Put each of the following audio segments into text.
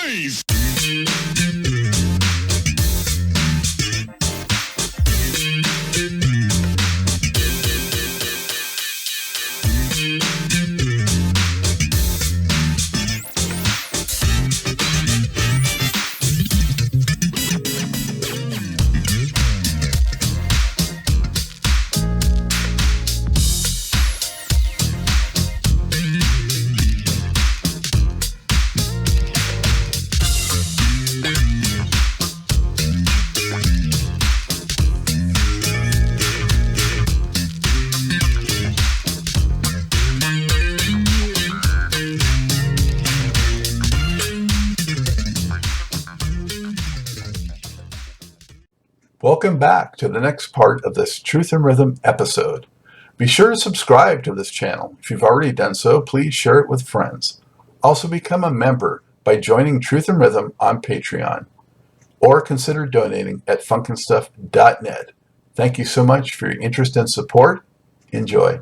noise. Welcome back to the next part of this Truth and Rhythm episode. Be sure to subscribe to this channel. If you've already done so, please share it with friends. Also become a member by joining Truth and Rhythm on Patreon, or consider donating at funknstuff.net. Thank you so much for your interest and support. Enjoy.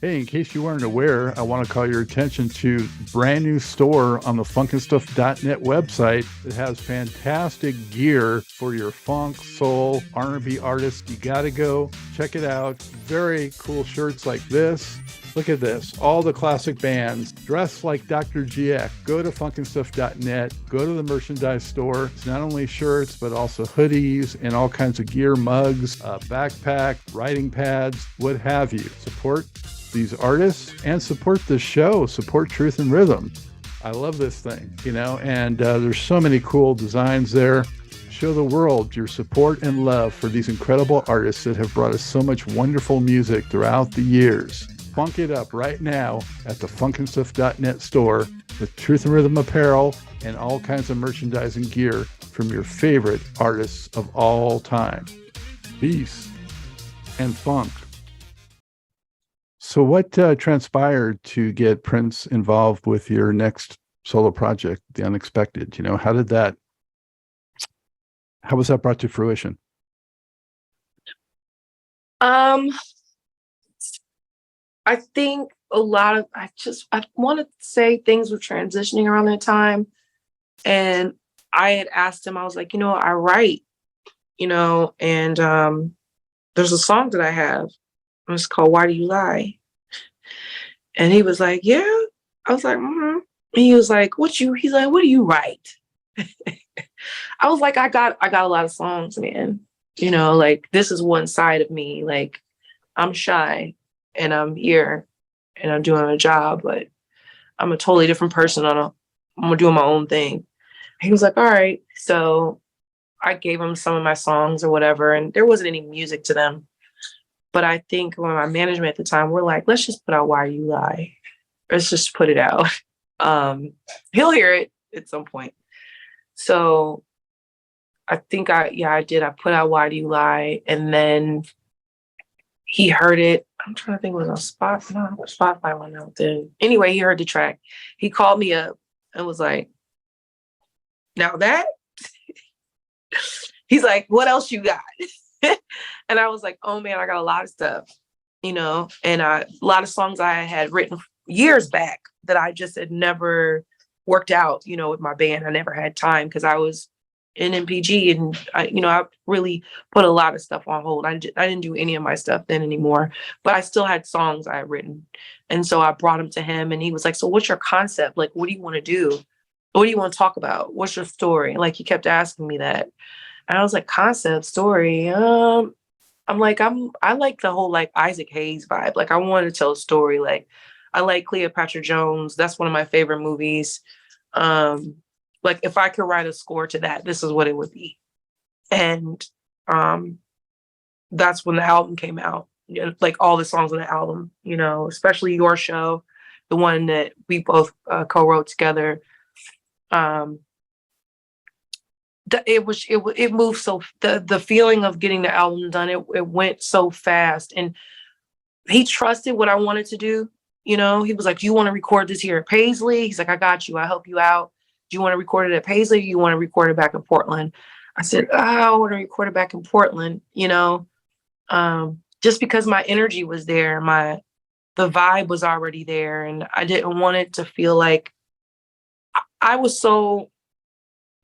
Hey, in case you weren't aware, I want to call your attention to a brand new store on the funknstuff.net website that has fantastic gear for your funk, soul, R&B artists. You got to go check it out. Very cool shirts like this. Look at this. All the classic bands dressed like Dr. GX. Go to funknstuff.net. Go to the merchandise store. It's not only shirts, but also hoodies and all kinds of gear, mugs, backpack, writing pads, what have you. Support these artists and support the show. Support Truth and Rhythm. I love this thing, and there's so many cool designs there. Show the world your support and love for these incredible artists that have brought us so much wonderful music throughout the years. Funk it up right now at the funknstuff.net store with Truth and Rhythm apparel and all kinds of merchandise and gear from your favorite artists of all time. Peace and funk. So what transpired to get Prince involved with your next solo project, The Unexpected? How was that brought to fruition? I think I want to say things were transitioning around that time. And I had asked him, I was like, I write, and there's a song that I have. It's called Why Do You Lie? And he was like, yeah. I was like, mm-hmm. And he was like, he's like, what do you write? I was like, I got a lot of songs, man. Like, this is one side of me. Like, I'm shy and I'm here and I'm doing a job, but I'm a totally different person. I'm doing my own thing. He was like, all right. So I gave him some of my songs or whatever, and there wasn't any music to them. But I think when my management at the time, we're like, let's just put out Why Do You Lie? Let's just put it out. He'll hear it at some point. So I think I did. I put out Why Do You Lie? And then he heard it. I'm trying to think, it was on Spotify went out then. Anyway, he heard the track. He called me up and was like, now that? He's like, what else you got? And I was like, oh man, I got a lot of stuff, and a lot of songs I had written years back that I just had never worked out, with my band. I never had time because I was in MPG and I really put a lot of stuff on hold. I didn't do any of my stuff then anymore, but I still had songs I had written. And so I brought them to him and he was like, so what's your concept? Like, what do you want to do? What do you want to talk about? What's your story? Like, he kept asking me that. And I was like, concept, story. I like the whole like Isaac Hayes vibe. Like, I wanted to tell a story. Like, I like Cleopatra Jones. That's one of my favorite movies. Like, if I could write a score to that, this is what it would be. And that's when the album came out. Like all the songs on the album, especially Your Show, the one that we both co-wrote together. It moved so the feeling of getting the album done, it went so fast, and he trusted what I wanted to do. He was like, do you want to record this here at Paisley? He's like, I got you, I'll help you out. Do you want to record it at Paisley, or you want to record it back in Portland? I said, I want to record it back in Portland, just because my energy was there, the vibe was already there, and I didn't want it to feel like I was so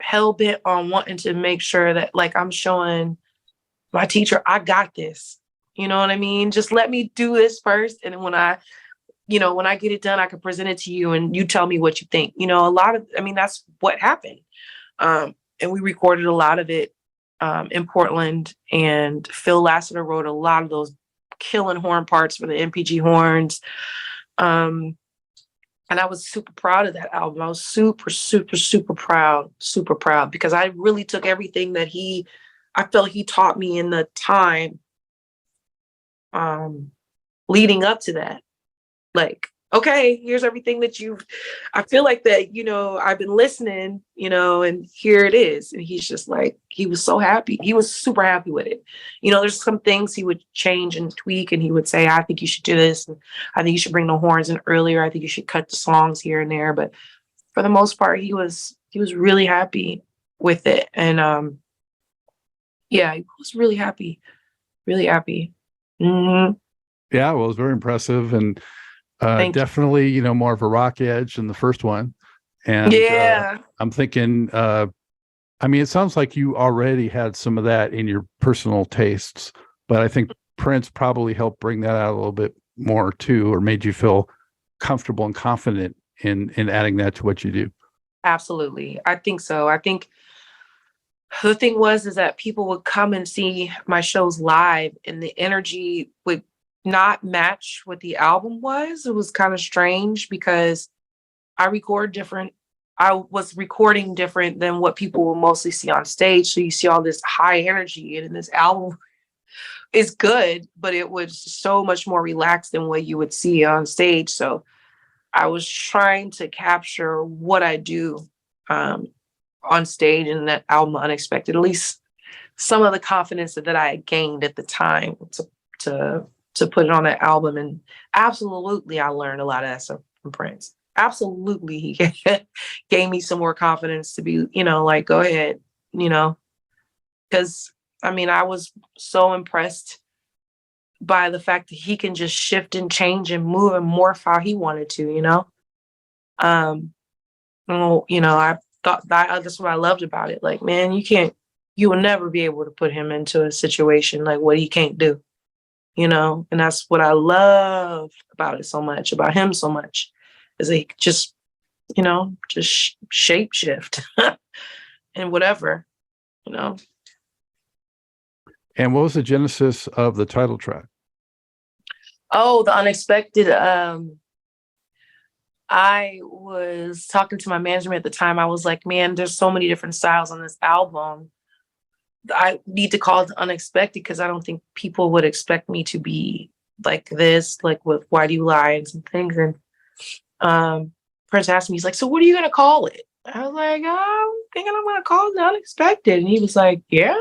hell bent on wanting to make sure that like I'm showing my teacher, I got this. You know what I mean? Just let me do this first. And when when I get it done, I can present it to you and you tell me what you think. That's what happened. And we recorded a lot of it in Portland, and Phil Lassiter wrote a lot of those killing horn parts for the MPG horns. And I was super proud of that album. I was super, super, super proud because I really took everything that I felt he taught me in the time leading up to that. Like, okay, here's everything that I feel like that, I've been listening, and here it is. And he's just like, he was so happy. He was super happy with it. There's some things he would change and tweak, and he would say, I think you should do this. And I think you should bring the horns in earlier. I think you should cut the songs here and there. But for the most part, he was really happy with it. And yeah, he was really happy. Really happy. Mm-hmm. Yeah, well, it was very impressive. And definitely, more of a rock edge than the first one. And yeah, I'm thinking, it sounds like you already had some of that in your personal tastes, but I think Prince probably helped bring that out a little bit more too, or made you feel comfortable and confident in adding that to what you do. Absolutely. I think so. I think the thing is that people would come and see my shows live and the energy would not match what the album was. It was kind of strange because I was recording different than what people will mostly see on stage. So you see all this high energy, and this album is good, but it was so much more relaxed than what you would see on stage. So I was trying to capture what I do on stage in that album Unexpected, at least some of the confidence that I had gained at the time to put it on that album. And absolutely, I learned a lot of that stuff from Prince. Absolutely, he gave me some more confidence to be, like, go ahead, because I was so impressed by the fact that he can just shift and change and move and morph how he wanted to, I thought that's what I loved about it. Like, man, you will never be able to put him into a situation like what he can't do. And that's what I love about it so much, about him so much, is that he could just, just shape shift and whatever, And what was the genesis of the title track? Oh, the Unexpected. I was talking to my management at the time. I was like, man, there's so many different styles on this album. I need to call it the Unexpected because I don't think people would expect me to be like this, like with Why Do You Lie and some things. And Prince asked me, he's like, so what are you going to call it? I was like, I'm thinking I'm going to call it the Unexpected. And he was like, yeah.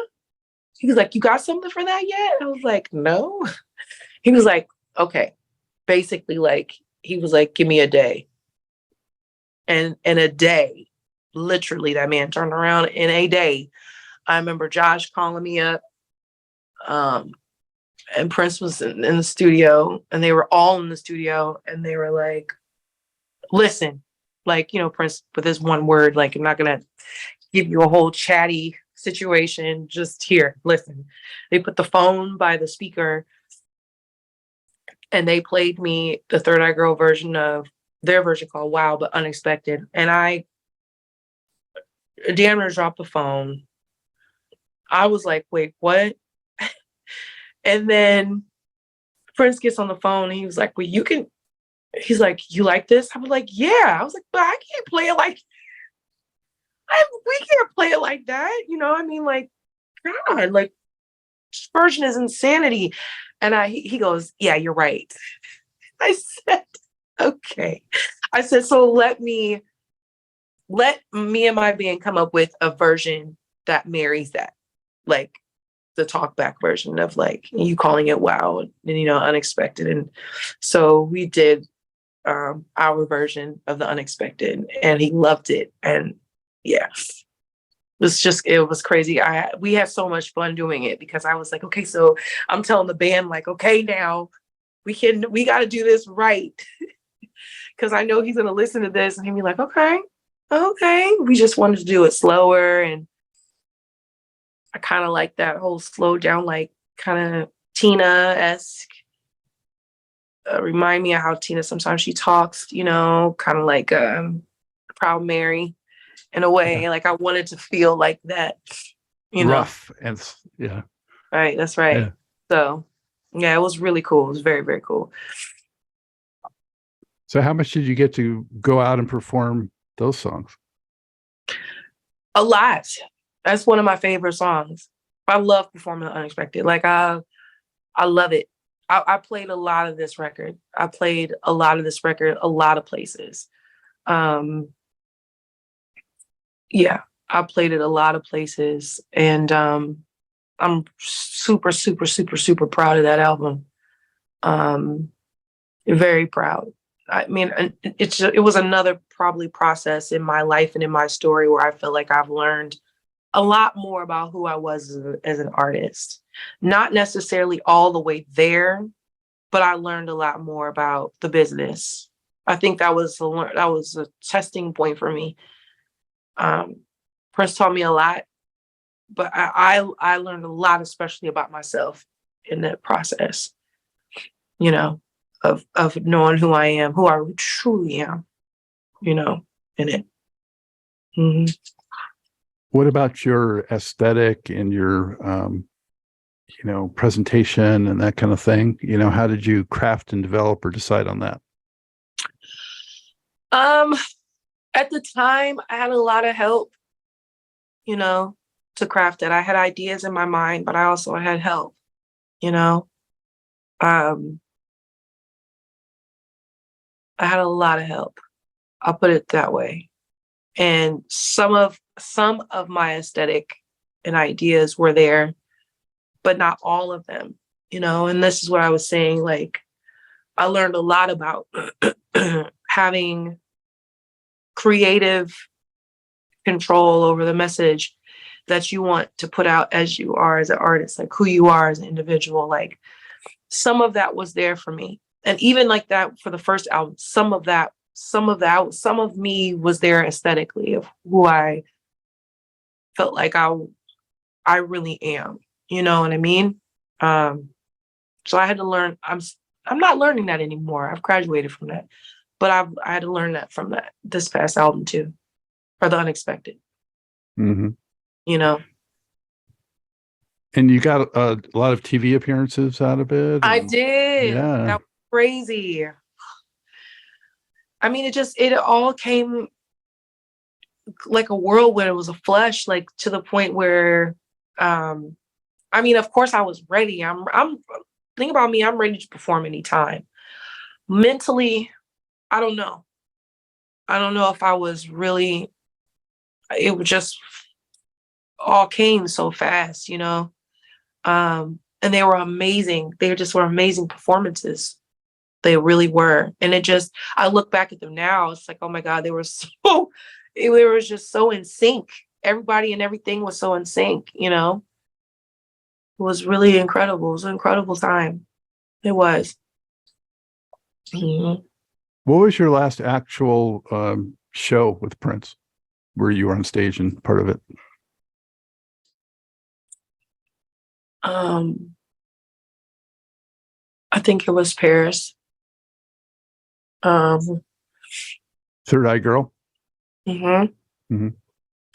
He was like, you got something for that yet? I was like, no. He was like, okay. Basically, like, he was like, give me a day. And in a day, literally, that man turned around in a day. I remember Josh calling me up, and Prince was in the studio, and they were all in the studio, and they were like, listen, like, Prince with his one word, like, I'm not going to give you a whole chatty situation, just here, listen. They put the phone by the speaker, and they played me the Third Eye Girl version of their version called Wow, but Unexpected. And I damn near dropped the phone. I was like, wait, what? And then Prince gets on the phone and he was like, well, he's like, you like this? I was like, yeah. I was like, but I can't play it like, we can't play it like that. Like, God, like, this version is insanity. And he goes, yeah, you're right. I said, okay. I said, so let me and my band come up with a version that marries that. Like the talkback version of like you calling it Wow and Unexpected. And so we did our version of the Unexpected, and he loved it. And yeah, it was crazy. We had so much fun doing it because I was like, okay, so I'm telling the band like, okay, now we got to do this right. Cause I know he's going to listen to this and he'll be like, okay, okay. We just wanted to do it slower, and I kind of like that whole slow down, like kind of Tina-esque. Remind me of how Tina sometimes she talks, kind of like Proud Mary in a Yeah. way. Like I wanted to feel like that, Rough and yeah. Right, that's right. Yeah. So yeah, it was really cool. It was very, very cool. So how much did you get to go out and perform those songs? A lot. That's one of my favorite songs. I love performing the unexpected. Like I love it. I played a lot of this record. I played a lot of this record, a lot of places. Yeah, I played it a lot of places, and I'm super, super, super, super proud of that album. Very proud. I mean, it was another probably process in my life and in my story where I feel like I've learned a lot more about who I was as an artist. Not necessarily all the way there, but I learned a lot more about the business. I think that was a testing point for me. Prince taught me a lot, but I learned a lot, especially about myself in that process. Of knowing who I am, who I truly am. In it. Mm-hmm. What about your aesthetic and your presentation and that kind of thing? How did you craft and develop or decide on that? At the time I had a lot of help, to craft it. I had ideas in my mind, but I also had help, I had a lot of help. I'll put it that way. And some of my aesthetic and ideas were there, but not all of them, and this is what I was saying. Like, I learned a lot about having creative control over the message that you want to put out as you are as an artist, like who you are as an individual. Like, some of that was there for me. And even like that for the first album, some of me was there aesthetically of who I felt like I really am. You know what I mean? So I had to learn. I'm not learning that anymore. I've graduated from that, but I had to learn that from this past album too, for the unexpected. Mm-hmm. And you got a lot of TV appearances out of it. I did. Yeah, that was crazy. I mean, it all came like a whirlwind. It was a flush, like to the point where, I mean, of course I was ready. I'm think about me. I'm ready to perform anytime. Mentally, I don't know. I don't know if I was really, it was just all came so fast, and they were amazing. They just were amazing performances. They really were. And I look back at them now, it's like, oh my God, they were just so in sync. Everybody and everything was so in sync, It was really incredible. It was an incredible time. It was. Mm-hmm. What was your last actual show with Prince where you were on stage and part of it? I think it was Paris. Third Eye Girl. Mm-hmm. Mm-hmm.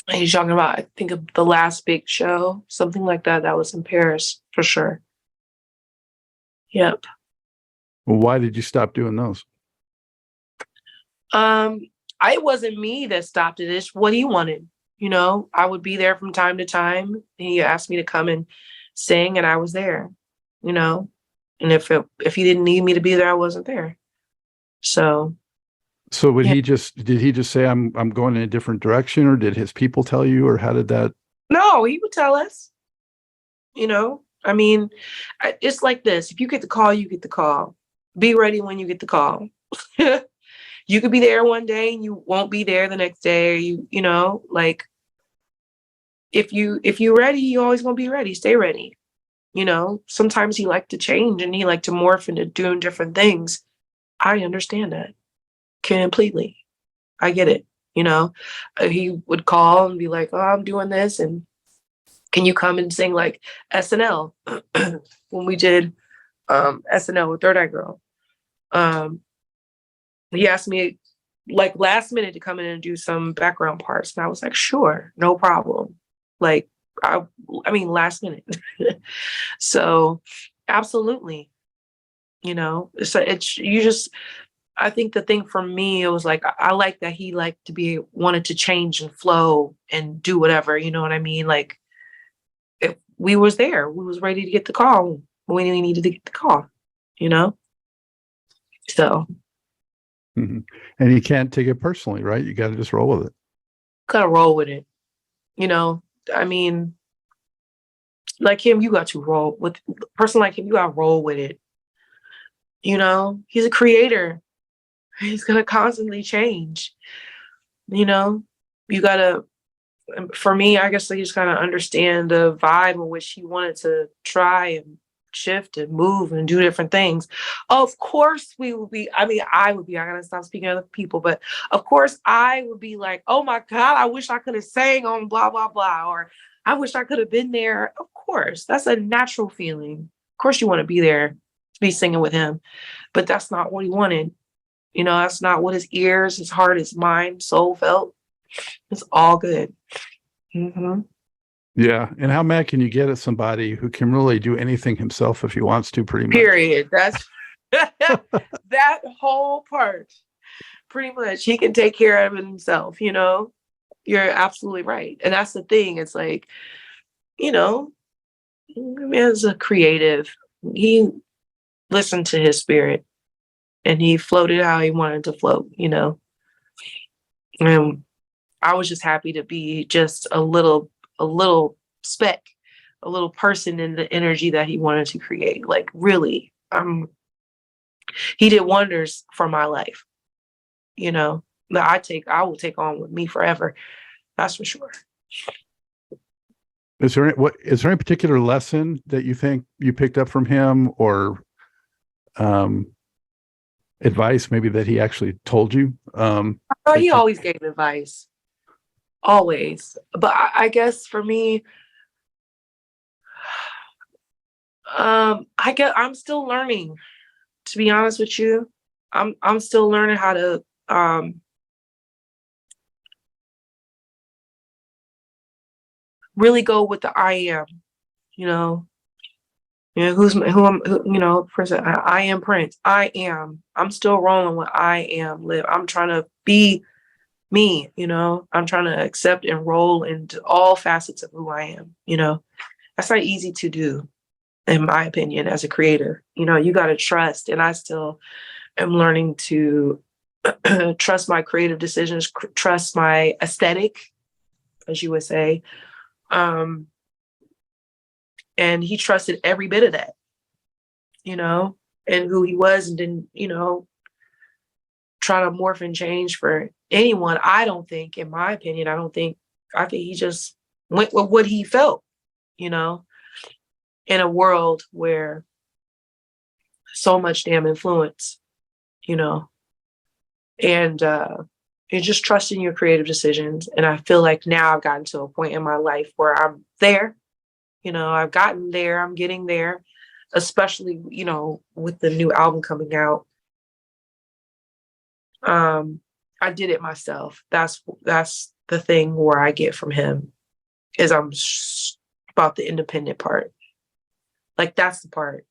And he's talking about, I think, of the last big show, something like that. That was in Paris for sure. Yep. Well, why did you stop doing those? It wasn't me that stopped it. It's what he wanted. I would be there from time to time. He asked me to come and sing, and I was there. And if he didn't need me to be there, I wasn't there. So did he just say I'm going in a different direction, or did his people tell you, or how did that? No, he would tell us. I mean, it's like this. If you get the call, you get the call. Be ready when you get the call. You could be there one day and you won't be there the next day. Like, if you're ready, you always gonna be ready. Stay ready. Sometimes he liked to change and he liked to morph into doing different things. I understand that completely. I get it. you know. He would call and be like, oh, I'm doing this, and can you come and sing like SNL? When we did SNL with Third Eye Girl. He asked me like last minute to come in and do some background parts. And I was like, sure, no problem. Like, I mean, last minute. So absolutely, so I think the thing for me, it was like, I like that he liked to wanted to change and flow and do whatever, you know what I mean? Like, if we was there, we was ready to get the call when we needed to get the call, you know? So. Mhm. And you can't take it personally, right? You got to just roll with it. Gotta roll with it. I mean, like him, you got to roll with a person like him, you gotta roll with it. He's a creator. He's gonna constantly change. You gotta, for me, I guess I just gotta understand the vibe in which he wanted to try and shift and move and do different things. Of course we will be, I would be, I gotta stop speaking of other people, but of course I would be like, oh my God, I wish I could have sang on blah, blah, blah, or I wish I could have been there. Of course, that's a natural feeling. Of course you want to be there to be singing with him, but that's not what he wanted. That's not what his ears, his heart, his mind, soul felt. It's all good. Mm-hmm. Yeah. And how mad can you get at somebody who can really do anything himself if he wants to, pretty much? Period. That's that whole part. Pretty much. He can take care of it himself, You're absolutely right. And that's the thing. It's like, as a creative, he listened to his spirit and he floated how he wanted to float, And I was just happy to be just a little speck, a little person in the energy that he wanted to create. Like, really, he did wonders for my life, that I will take on with me forever. That's for sure. Is there any particular lesson that you think you picked up from him, or advice maybe that he actually told you? He always gave advice. Always. But I guess for me, I'm still learning, to be honest with you. I'm still learning how to really go with the I am, I am Prince. I'm still rolling with I am Liv. I'm trying to be me, I'm trying to accept and roll into all facets of who I am, That's not easy to do, in my opinion, as a creator. You got to trust, and I still am learning to trust my creative decisions, trust my aesthetic, as you would say. And he trusted every bit of that, and who he was, and didn't, try to morph and change for anyone. I don't think, in my opinion, I think he just went with what he felt, in a world where so much damn influence, and you're just trusting your creative decisions. And I feel like now I've gotten to a point in my life where I'm there, I've gotten there, I'm getting there, especially, with the new album coming out. I did it myself. That's the thing where I get from him, is I'm about the independent part. Like, that's the part.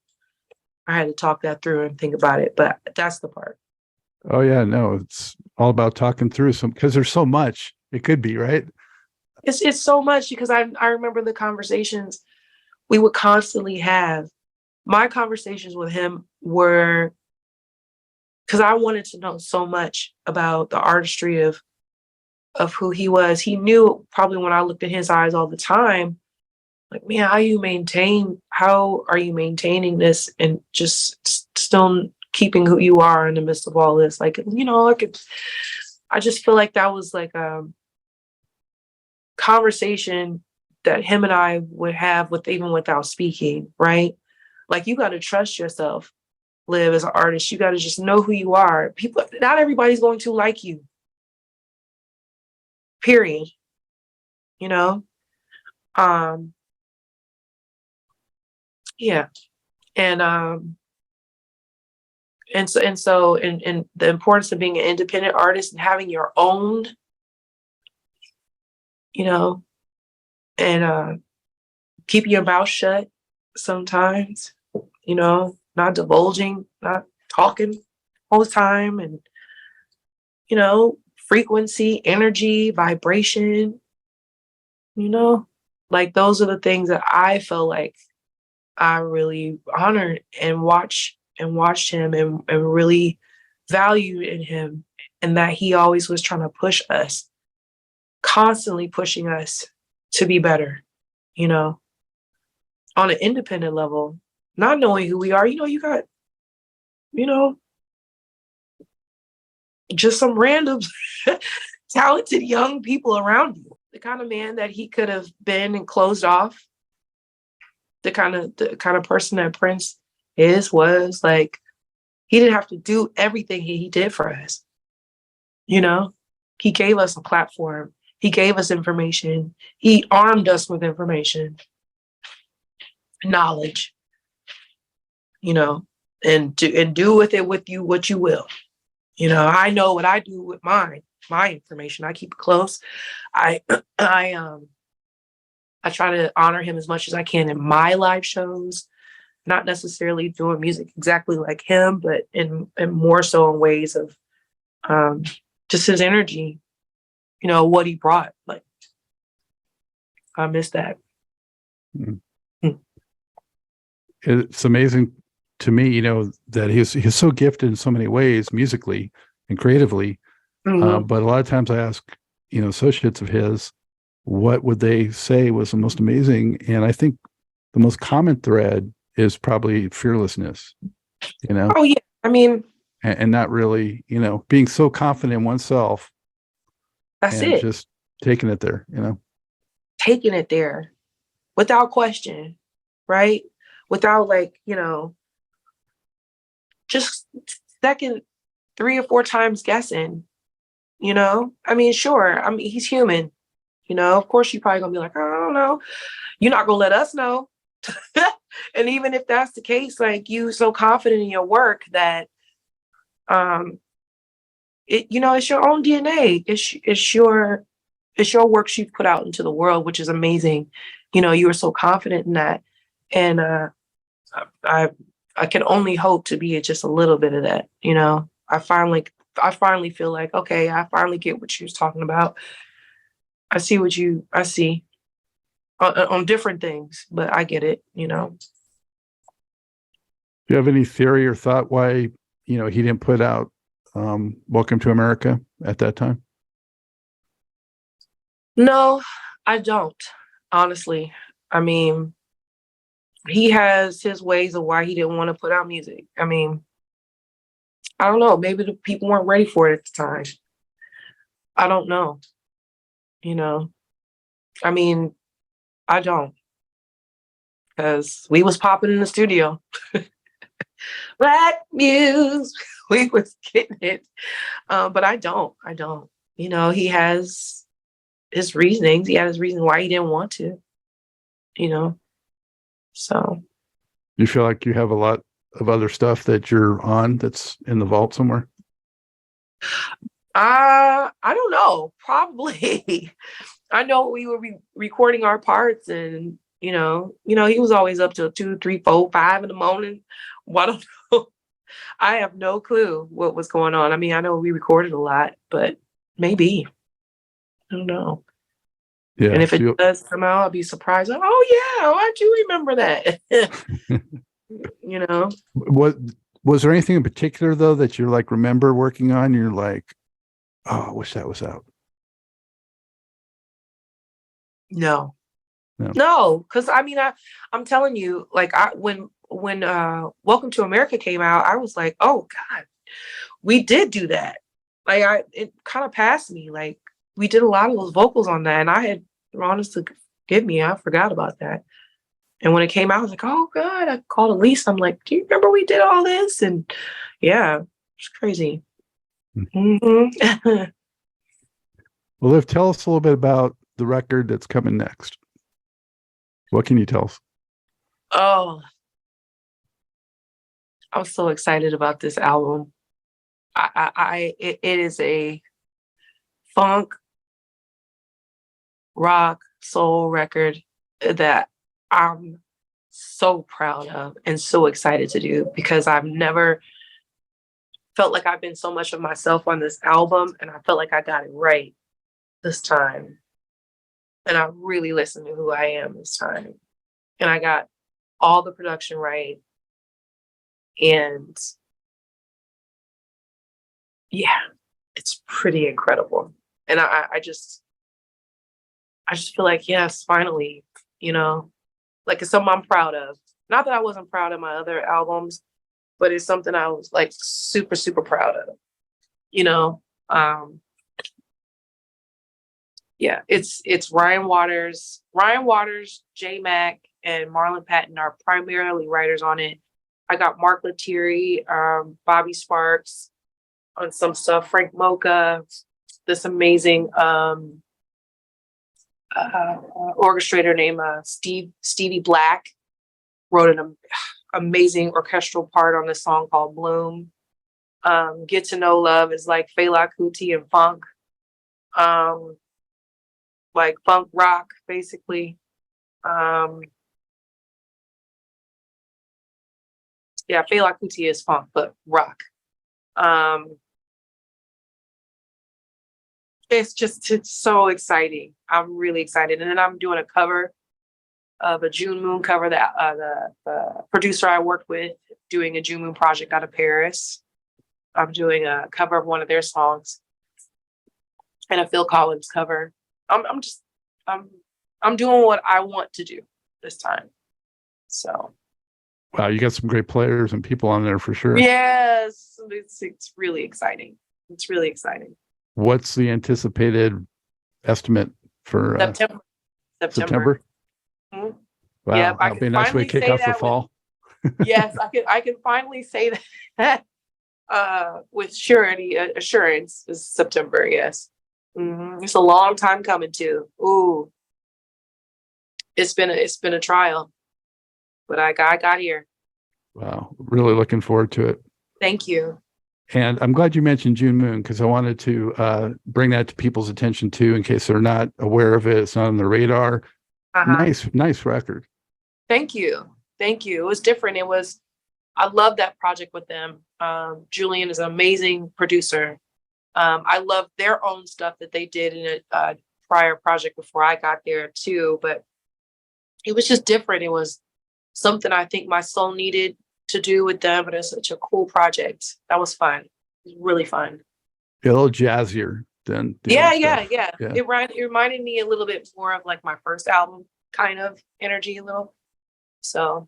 I had to talk that through and think about it, but that's the part. Oh yeah, no, it's all about talking through because there's so much it could be, right? It's so much, because I remember the conversations we would constantly have. My conversations with him were, because I wanted to know so much about the artistry of who he was. He knew, probably when I looked in his eyes all the time, like, man, how are you maintaining this and just still keeping who you are in the midst of all this? Like, I just feel like that was like a conversation that him and I would have even without speaking, right? Like, you got to trust yourself, Liv, as an artist. You got to just know who you are. Not everybody's going to like you. period, you know? Yeah. And the importance of being an independent artist and having your own, you know, and keeping your mouth shut sometimes, you know, not divulging, not talking all the time, and, you know, frequency, energy, vibration, you know, like those are the things that I feel like I really honored and watched him and really valued in him, and that he always was trying to push us, constantly pushing us to be better, you know, on an independent level, not knowing who we are. You know, you got, you know, just some random talented young people around you. The kind of man that he could have been and closed off, the kind of person that Prince was like, he didn't have to do everything he did for us. You know, he gave us a platform. He gave us information. He armed us with information, knowledge, you know, and do with it with you what you will. You know, I know what I do with my information. I keep it close. I try to honor him as much as I can in my live shows, not necessarily doing music exactly like him, but in more so in ways of just his energy, you know, what he brought. Like, I miss that. Mm. It's amazing to me, you know, that he's so gifted in so many ways, musically and creatively. Mm-hmm. But a lot of times I ask, you know, associates of his, what would they say was the most amazing? And I think the most common thread is probably fearlessness, you know? Oh, yeah. I mean, and not really, you know, being so confident in oneself that's and it. just taking it there, you know? Taking it there without question, right? Without, like, you know, just second 3 or 4 times guessing, you know? I mean, sure. I mean, he's human, you know? Of course, you're probably gonna be like, "Oh, I don't know." You're not gonna let us know. And even if that's the case, like, you so confident in your work that, it, you know, it's your own DNA. It's your works you've put out into the world, which is amazing. You know, you were so confident in that. And I I can only hope to be just a little bit of that, you know. I finally feel like, okay, I finally get what you was talking about. I see on different things, but I get it, you know. Do you have any theory or thought why, you know, he didn't put out Welcome to America at that time? No, I don't, honestly. I mean, he has his ways of why he didn't want to put out music. I mean, I don't know. Maybe the people weren't ready for it at the time. I don't know. You know, I mean, I don't, because we was popping in the studio. Black Muse, we was getting it. But I don't. You know, he has his reasonings. He had his reason why he didn't want to, you know. So You feel like you have a lot of other stuff that you're on that's in the vault somewhere? I don't know. Probably. I know we were recording our parts, and he was always up till 2, 3, 4, 5 in the morning. Well, I don't know. I have no clue what was going on. I mean, I know we recorded a lot, but maybe. I don't know. Yeah. And if it does come out, I'll be surprised. Like, oh yeah, why'd you remember that? You know. What was there anything in particular though that you're like remember working on? You're like, oh, I wish that was out. No, because I mean, I'm telling you, like, when Welcome to America came out, I was like, oh God, we did do that. Like, it kind of passed me. Like, we did a lot of those vocals on that, and I had, honestly, forgive me, I forgot about that. And when it came out, I was like, oh God, I called Elise. I'm like, do you remember we did all this? And yeah, it's crazy. Mm-hmm. Well, Well, Liv, tell us a little bit about the record that's coming next. What can you tell us? Oh, I'm so excited about this album. It is a funk, rock, soul record that I'm so proud of and so excited to do, because I've never felt like I've been so much of myself on this album, and I felt like I got it right this time. And I really listened to who I am this time. And I got all the production right. And yeah, it's pretty incredible. And I just feel like, yes, finally, you know, like it's something I'm proud of. Not that I wasn't proud of my other albums, but it's something I was like super, super proud of, you know. Yeah, it's Ryan Waters, J Mac, and Marlon Patton are primarily writers on it. I got Mark Lettieri, Bobby Sparks on some stuff, Frank Mocha, this amazing orchestrator named Stevie Black wrote an amazing orchestral part on this song called Bloom. Get to Know Love is like Fela Kuti and funk. Like funk rock, basically. Yeah, Fela Kuti is funk, but rock. It's so exciting. I'm really excited. And then I'm doing a cover of a June Moon cover that the producer I worked with doing a June Moon project out of Paris. I'm doing a cover of one of their songs and a Phil Collins cover. I'm doing what I want to do this time. So Wow, you got some great players and people on there for sure. yes, it's really exciting. It's really exciting. What's the anticipated estimate for September? Mm-hmm. Wow, Yeah, that'll be a nice way to kick off the fall. Yes, I can finally say that with surety, assurance is September. Yes, it's a long time coming too. Ooh, it's been a trial, but I got here. Wow, really looking forward to it. Thank you. And I'm glad you mentioned June Moon, because I wanted to bring that to people's attention too, in case they're not aware of it. It's not on the radar. Nice record. Thank you. It was different. I love that project with them. Julian is an amazing producer. I love their own stuff that they did in a prior project before I got there too, but it was just different. It was something I think my soul needed to do with them, but it's such a cool project. That was fun. It was really fun. A little jazzier than yeah. It reminded me a little bit more of like my first album kind of energy a little. So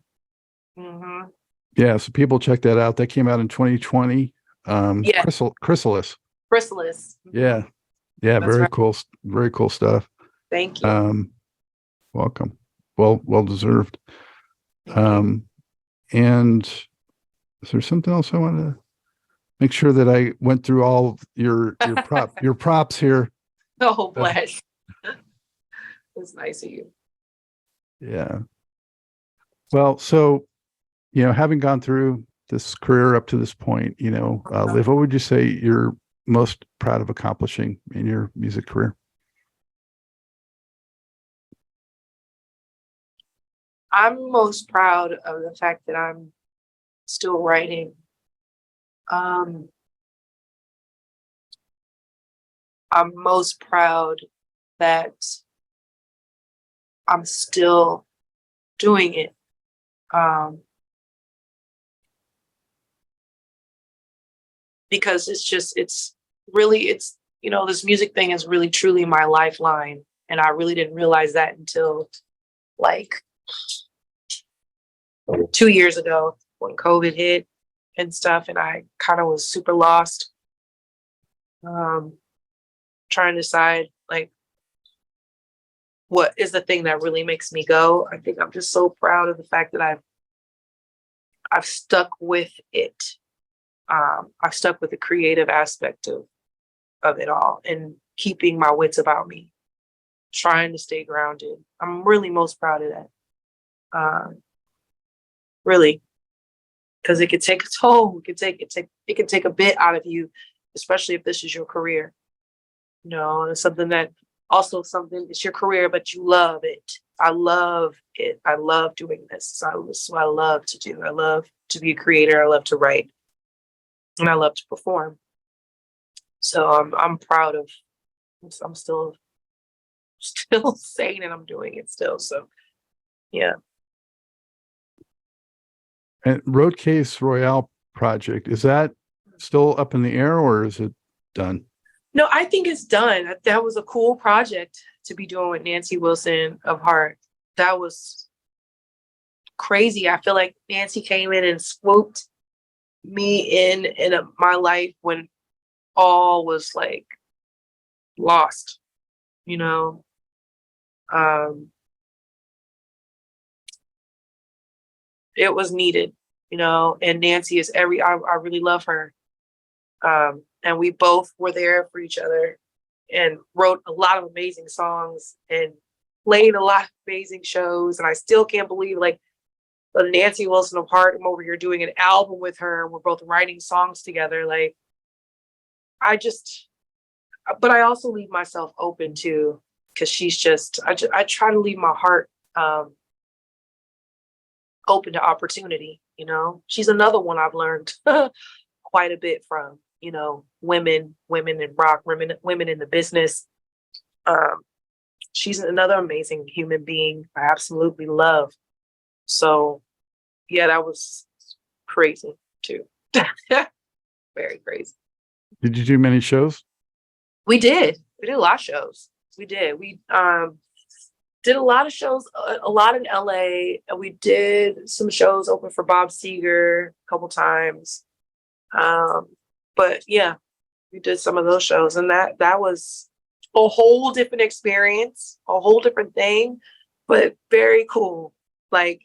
yeah, so people check that out. That came out in 2020. Yeah. Chrysalis. Yeah. That's Very right. cool. Very cool stuff. Thank you. Welcome. Well deserved. And is there something else I want to make sure that I went through all your props here? Oh, bless. That's nice of you. Yeah. Well, so, having gone through this career up to this point, Liv, what would you say you're most proud of accomplishing in your music career? I'm most proud of the fact that I'm still writing. I'm most proud that I'm still doing it. Because it's really, this music thing is really truly my lifeline. And I really didn't realize that until like 2 years ago when COVID hit and stuff. And I kind of was super lost. Trying to decide like what is the thing that really makes me go. I think I'm just so proud of the fact that I've stuck with it. I've stuck with the creative aspect of it all. And keeping my wits about me, trying to stay grounded. I'm really most proud of that. Really, because it could take a toll. It can take a bit out of you, especially if this is your career. You know, and it's something that also something, it's your career, but you love it. I love it. I love doing this. This is what I love to do. I love to be a creator. I love to write, and I love to perform. So I'm proud of. I'm still saying it. I'm doing it still. So yeah. And Roadcase Royale project, is that still up in the air or is it done? No, I think it's done. That was a cool project to be doing with Nancy Wilson of Heart. That was crazy. I feel like Nancy came in and swooped me in my life when all was like lost, you know. It was needed, you know, and Nancy is I really love her. And we both were there for each other and wrote a lot of amazing songs and played a lot of amazing shows. And I still can't believe, like, Nancy Wilson of Heart, I'm over here doing an album with her. And we're both writing songs together. Like, but I also leave myself open too, because I try to leave my heart open to opportunity. You know, she's another one I've learned quite a bit from. You know, women in rock, women in the business. She's another amazing human being I absolutely love. So yeah, that was crazy too. Very crazy. Did you do many shows? We did a lot of shows. We did did a lot of shows, a lot in LA, and we did some shows open for Bob Seger a couple times. But yeah, we did some of those shows, and that was a whole different experience, a whole different thing, but very cool. Like,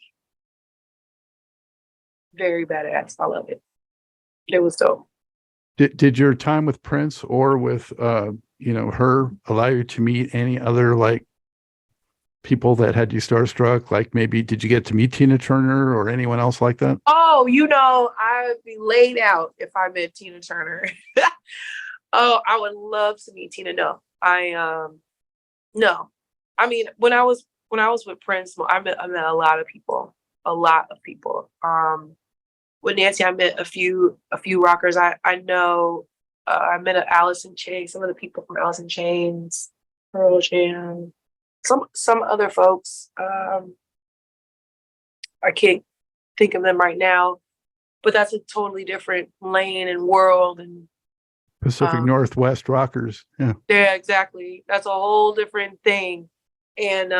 very badass. I love it. It was dope. Did your time with Prince or with her allow you to meet any other like people that had you starstruck? Like maybe did you get to meet Tina Turner or anyone else like that? Oh, I'd be laid out if I met Tina Turner. Oh, I would love to meet Tina. No, no. I mean, when I was with Prince, I met a lot of people. With Nancy, I met a few rockers. I know. I met Alice in Chains, some of the people from Alice in Chains, Pearl Jam, some other folks. I can't think of them right now, but that's a totally different lane and world and Pacific Northwest rockers. Yeah. Yeah, exactly. That's a whole different thing. And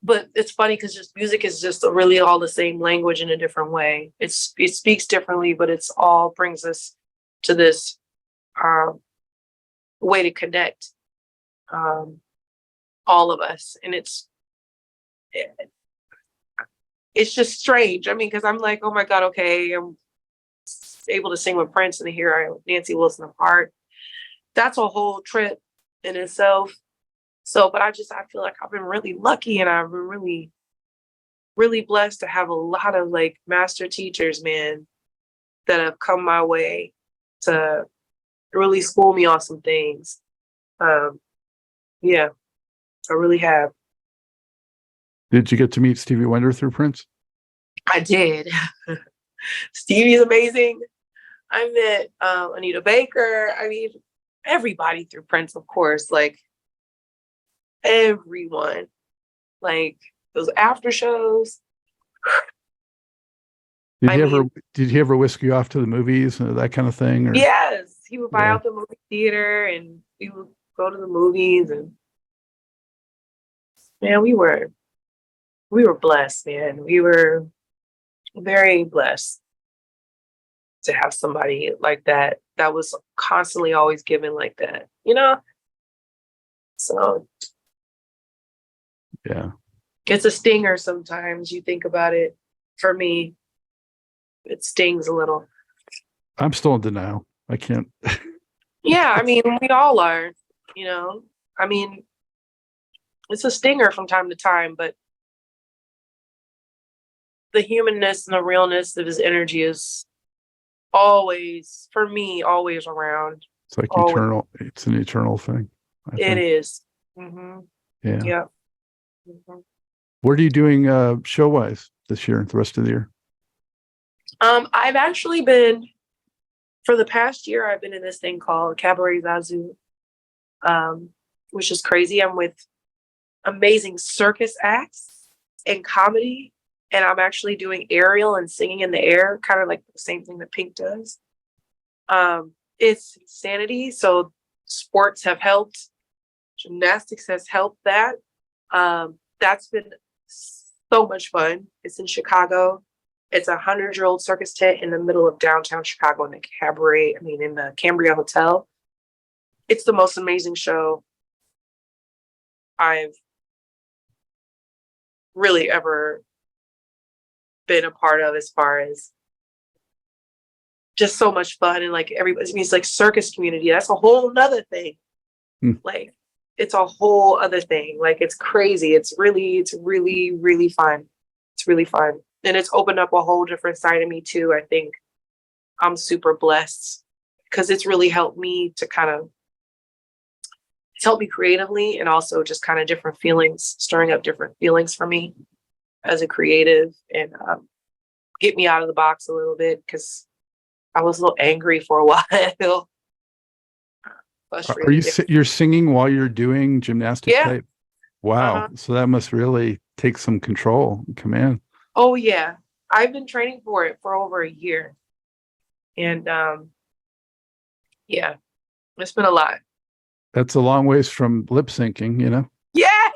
but it's funny because just music is just really all the same language in a different way. It speaks differently, but it's all brings us to this way to connect all of us. And it's just strange. I mean, because I'm like, oh my God, okay, I'm able to sing with Prince and here I am with Nancy Wilson of Heart. That's a whole trip in itself. So, but I feel like I've been really lucky and I've been really, really blessed to have a lot of like master teachers, man, that have come my way to really school me on some things. Yeah, I really have. Did you get to meet Stevie Wonder through Prince? I did. Stevie's amazing. I met Anita Baker. I mean, everybody through Prince, of course, like everyone. Like those after shows. Did he ever whisk you off to the movies and that kind of thing? Or? Yes, he would buy out the movie theater and we would go to the movies and man, we were blessed, man. We were very blessed to have somebody like that was constantly always giving like that, you know? So yeah. It's a stinger sometimes. You think about it. For me, it stings a little. I'm still in denial. I can't. Yeah, I mean, we all are, I mean, it's a stinger from time to time, but the humanness and the realness of his energy is always, for me, always around. It's like Always. eternal. It's an eternal thing, I It think. is. Mm-hmm. Yeah. Yeah. Mm-hmm. What are you doing show wise this year, the rest of the year? I've actually been, for the past year, I've been in this thing called Cabaret Zazu, which is crazy. I'm with amazing circus acts and comedy, and I'm actually doing aerial and singing in the air, kind of like the same thing that Pink does. It's insanity. So sports have helped, gymnastics has helped that. That's been so much fun. It's in Chicago. It's a 100-year-old circus tent in the middle of downtown Chicago in the Cambria Hotel. It's the most amazing show I've really ever been a part of, as far as just so much fun. And like everybody, I mean, it's like circus community. That's a whole nother thing. Like, it's a whole other thing. Like, it's crazy. It's really, really fun. It's really fun. And it's opened up a whole different side of me too. I think I'm super blessed because it's really helped me to it's helped me creatively, and also just kind of different feelings, stirring up different feelings for me as a creative, and get me out of the box a little bit, because I was a little angry for a while. Are you Frustrated. you're singing while you're doing gymnastic Yeah. type? Wow. Uh-huh. So that must really take some control and command. Oh yeah. I've been training for it for over a year. And yeah, it's been a lot. That's a long ways from lip syncing, you know? Yeah.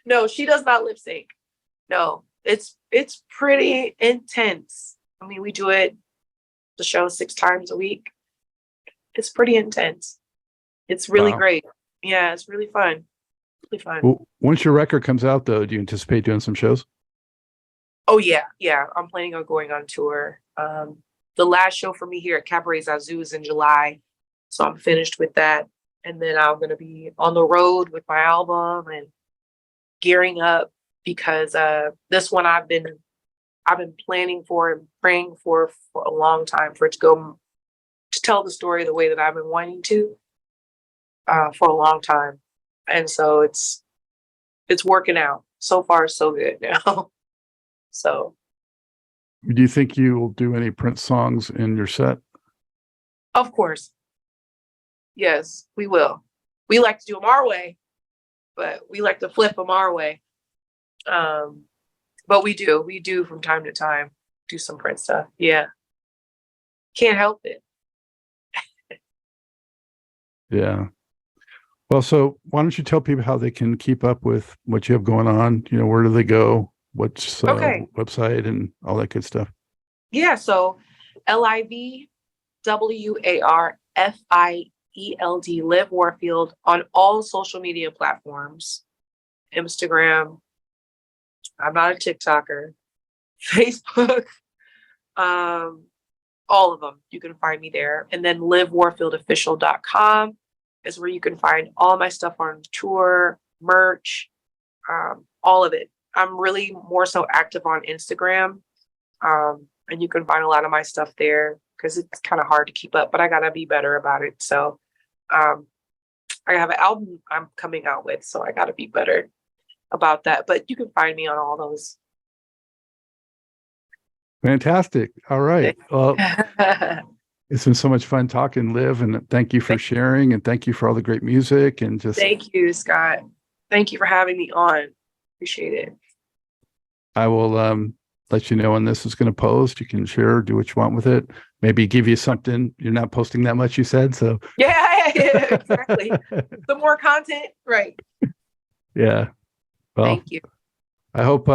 No, she does not lip sync. No, it's pretty intense. I mean, we do the show 6 times a week. It's pretty intense. It's really Wow. great. Yeah, it's really fun. Really fun. Well, once your record comes out, though, do you anticipate doing some shows? Oh yeah, yeah. I'm planning on going on tour. The last show for me here at Cabaret Zazu is in July, so I'm finished with that, and then I'm gonna be on the road with my album and gearing up, because this one I've been planning for and praying for a long time, for it to tell the story the way that I've been wanting to, for a long time, and so it's working out. So far, so good now. So, Do you think you will do any Prince songs in your set? of course, yes, we will. We like to do them our way, but we like to flip them our way. But we do from time to time do some Prince stuff. Yeah, can't help it. Yeah. Well, so why don't you tell people how they can keep up with what you have going on? You know, where do they go? What's Okay. website and all that good stuff? Yeah, so LivWarfield, Liv Warfield, on all social media platforms. Instagram. I'm not a TikToker. Facebook. All of them. You can find me there. And then livwarfieldofficial.com is where you can find all my stuff on tour, merch, all of it. I'm really more so active on Instagram. And you can find a lot of my stuff there, because it's kind of hard to keep up, but I gotta be better about it. So I have an album I'm coming out with, so I gotta be better about that. But you can find me on all those. Fantastic. All right. Well, it's been so much fun talking, Liv, and thank you for sharing, and thank you for all the great music, and just Thank you, Scott. Thank you for having me on. Appreciate it. I will let you know when this is going to post. You can share, do what you want with it. Maybe give you something. You're not posting that much, you said, so Yeah, exactly. Some more content, right? Yeah. Well, Thank you. I hope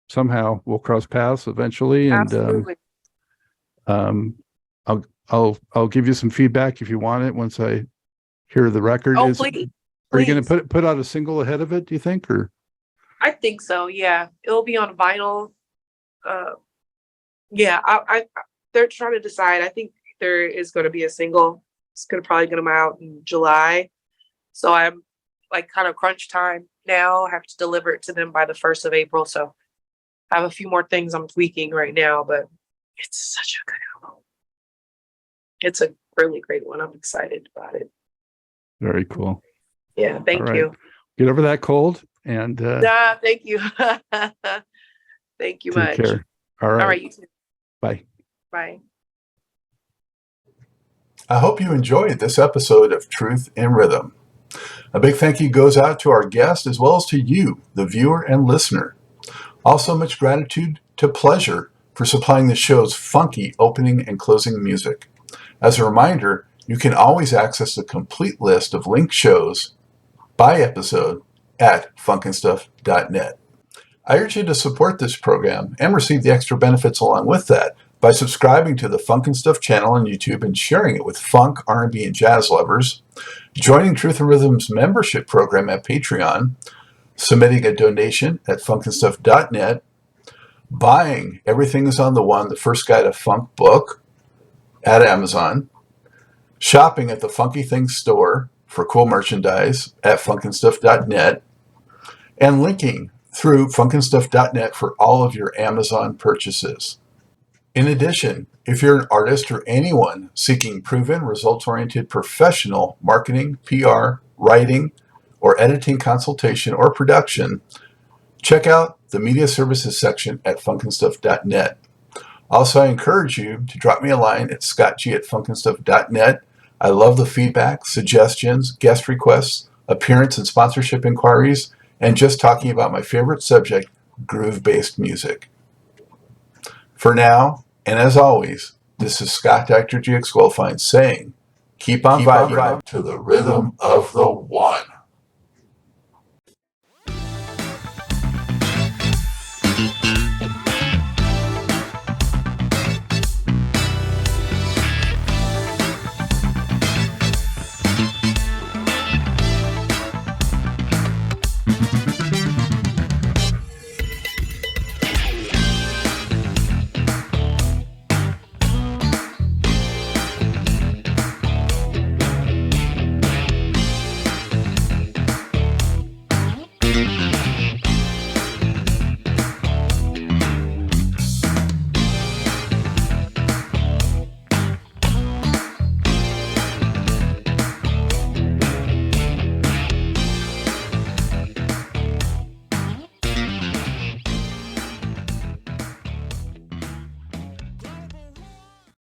somehow we'll cross paths eventually, and Absolutely. I'll give you some feedback if you want it once I hear the record. Oh, please. Are you going Please. to put out a single ahead of it, do you think, or? I think so. Yeah, it'll be on vinyl. Yeah, I they're trying to decide. I think there is going to be a single, It's gonna probably get them out in July. So I'm like kind of crunch time now. I have to deliver it to them by the 1st of April. So I have a few more things I'm tweaking right now, but it's such a good album. It's a really great one. I'm excited about it. Very cool. Yeah, thank All right. you. Get over that cold and Thank you. Thank you take much. care. All right. All right, you too. Bye. Bye. I hope you enjoyed this episode of Truth in Rhythm. A big thank you goes out to our guest as well as to you, the viewer and listener. Also, much gratitude to Pleasure for supplying the show's funky opening and closing music. As a reminder, you can always access the complete list of linked shows by episode at funkandstuff.net. I urge you to support this program and receive the extra benefits along with that by subscribing to the Funk and Stuff channel on YouTube and sharing it with funk, R&B, and jazz lovers, joining Truth and Rhythm's membership program at Patreon, submitting a donation at funkandstuff.net, buying Everything is on the One, the First Guide to Funk book at Amazon, shopping at the Funky Things store for cool merchandise at funkandstuff.net, and linking through funkandstuff.net for all of your Amazon purchases. In addition, if you're an artist or anyone seeking proven, results-oriented professional marketing, PR, writing, or editing consultation or production, check out the media services section at funkandstuff.net. Also, I encourage you to drop me a line at scottg@funkandstuff.net. I love the feedback, suggestions, guest requests, appearance and sponsorship inquiries, and just talking about my favorite subject, groove-based music. For now, and as always, this is Scott Dr. GX Goldfine saying, keep on vibing to the rhythm of the